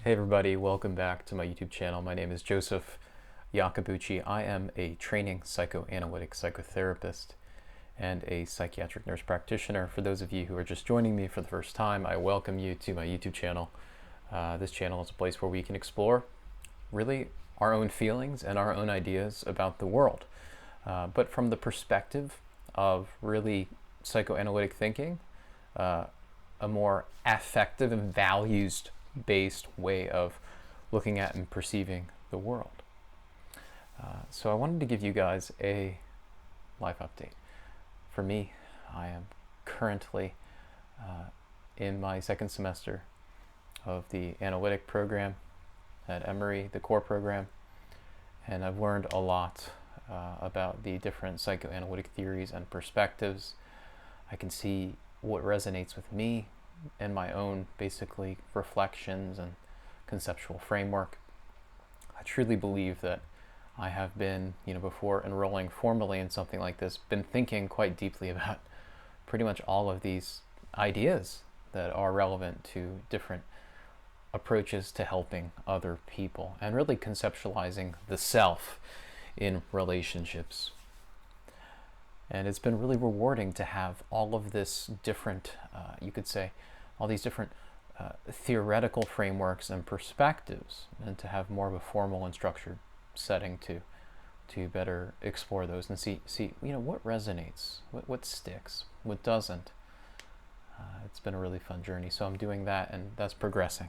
Hey everybody, welcome back to my YouTube channel. My name is Joseph Iacobucci. I am a training psychoanalytic psychotherapist and a psychiatric nurse practitioner. For those of you who are just joining me for the first time, I welcome you to my YouTube channel. This channel is a place where we can explore really our own feelings and our own ideas about the world, but from the perspective of really psychoanalytic thinking, a more affective and values-based way of looking at and perceiving the world. So I wanted to give you guys a life update. For me, I am currently in my second semester of the Analytic program at Emory, the core program, and I've learned a lot about the different psychoanalytic theories and perspectives. I can see what resonates with me and my own basically reflections and conceptual framework. I truly believe that I have been, before enrolling formally in something like this, been thinking quite deeply about pretty much all of these ideas that are relevant to different approaches to helping other people and really conceptualizing the self in relationships. And it's been really rewarding to have all of this different, you could say, all these different theoretical frameworks and perspectives, and to have more of a formal and structured setting to better explore those and see what resonates, what sticks, what doesn't. It's been a really fun journey, so I'm doing that, and that's progressing.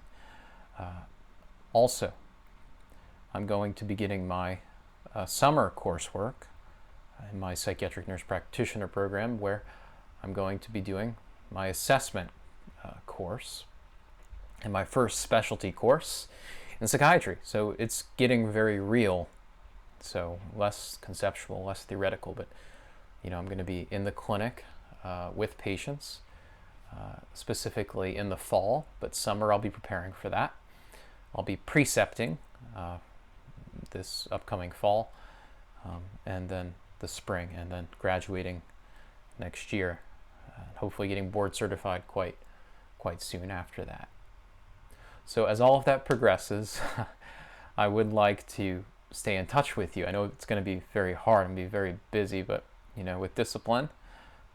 Also, I'm going to be getting my summer coursework in my psychiatric nurse practitioner program, where I'm going to be doing my assessment course and my first specialty course in psychiatry. So it's getting very real, so less conceptual, less theoretical, but I'm going to be in the clinic with patients, specifically in the fall, but summer I'll be preparing for that. I'll be precepting this upcoming fall, and then the spring, and then graduating next year, hopefully getting board certified quite soon after that. So as all of that progresses, I would like to stay in touch with you. I know it's going to be very hard and be very busy, but with discipline,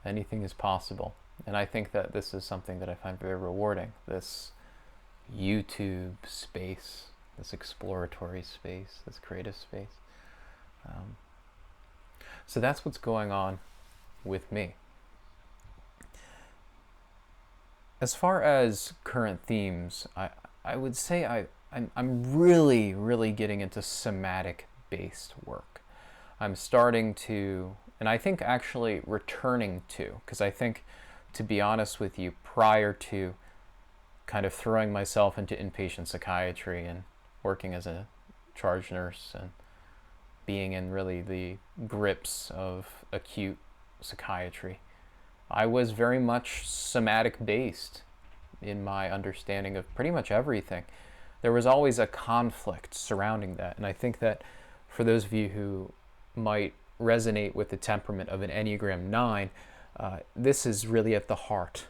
anything is possible. And I think that this is something that I find very rewarding, this YouTube space, this exploratory space, this creative space. So that's what's going on with me. As far as current themes, I would say I'm really getting into somatic-based work. I'm starting to, and I think actually returning to, because I think, to be honest with you, prior to kind of throwing myself into inpatient psychiatry and working as a charge nurse and being in really the grips of acute psychiatry, I was very much somatic based in my understanding of pretty much everything. There was always a conflict surrounding that, and I think that for those of you who might resonate with the temperament of an Enneagram 9, this is really at the heart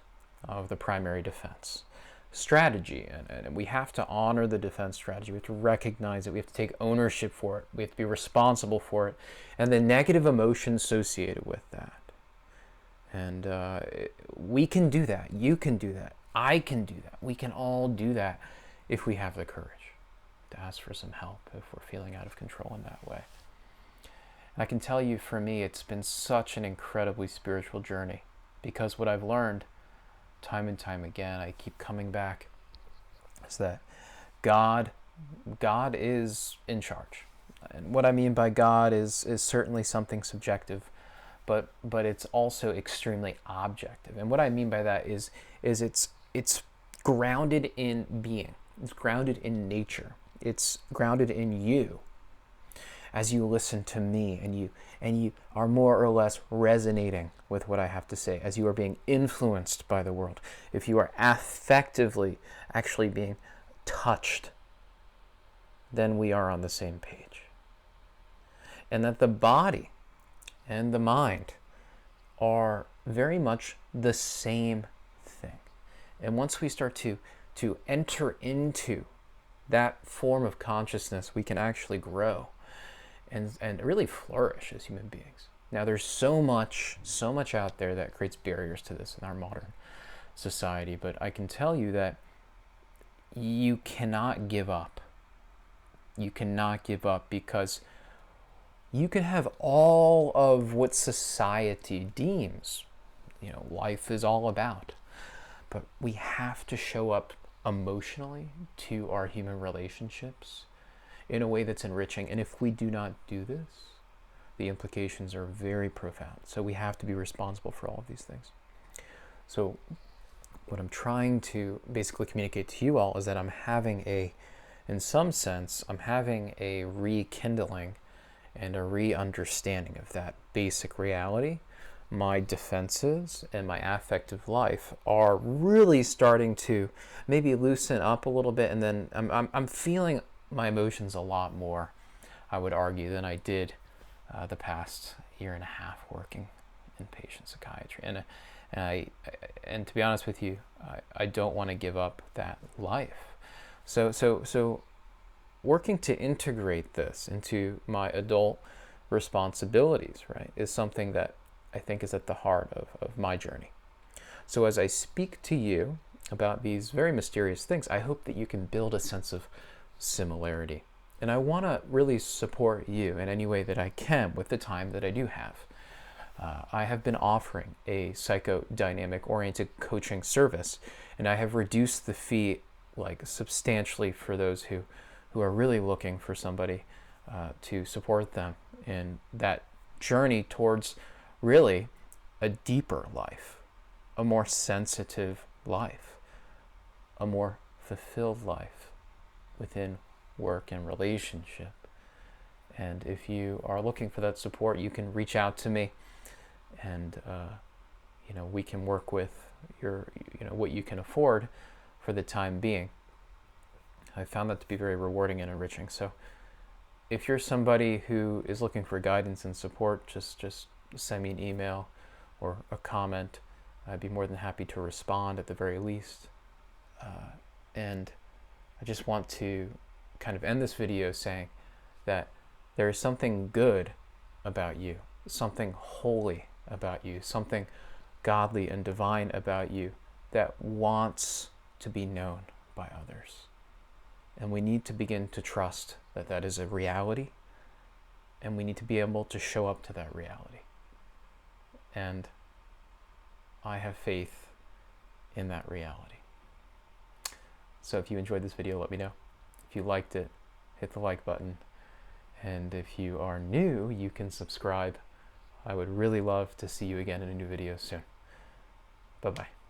of the primary defense strategy, and we have to honor the defense strategy. We have to recognize it. We have to take ownership for it. We have to be responsible for it, and the negative emotions associated with that. And we can do that. You can do that. I can do that. We can all do that if we have the courage to ask for some help, if we're feeling out of control in that way. And I can tell you, for me, it's been such an incredibly spiritual journey, because what I've learned time and time again, I keep coming back, is that God is in charge. And what I mean by God is certainly something subjective, but it's also extremely objective. And what I mean by that is it's grounded in being. It's grounded in nature. It's grounded in you. As you listen to me and you are more or less resonating with what I have to say, as you are being influenced by the world, if you are affectively actually being touched, then we are on the same page. And that the body and the mind are very much the same thing. And once we start to enter into that form of consciousness, we can actually grow and really flourish as human beings. Now, there's so much out there that creates barriers to this in our modern society, but I can tell you that you cannot give up. You cannot give up, because you can have all of what society deems, life is all about, but we have to show up emotionally to our human relationships in a way that's enriching. And if we do not do this, the implications are very profound. So we have to be responsible for all of these things. So what I'm trying to basically communicate to you all is that in some sense, I'm having a rekindling and a re-understanding of that basic reality. My defenses and my affective life are really starting to maybe loosen up a little bit, and then I'm feeling my emotions a lot more, I would argue, than I did the past year and a half working in patient psychiatry. And to be honest with you, I don't want to give up that life. So working to integrate this into my adult responsibilities, right, is something that I think is at the heart of my journey. So as I speak to you about these very mysterious things, I hope that you can build a sense of similarity. And I want to really support you in any way that I can with the time that I do have. I have been offering a psychodynamic-oriented coaching service, and I have reduced the fee substantially for those who are really looking for somebody to support them in that journey towards really a deeper life, a more sensitive life, a more fulfilled life within work and relationship. And if you are looking for that support, you can reach out to me, and we can work with what you can afford for the time being. I found that to be very rewarding and enriching. So if you're somebody who is looking for guidance and support, just send me an email or a comment. I'd be more than happy to respond at the very least. And I just want to kind of end this video saying that there is something good about you, something holy about you, something godly and divine about you that wants to be known by others. And we need to begin to trust that that is a reality, and we need to be able to show up to that reality. And I have faith in that reality. So if you enjoyed this video, let me know. If you liked it, hit the like button. And if you are new, you can subscribe. I would really love to see you again in a new video soon. Bye-bye.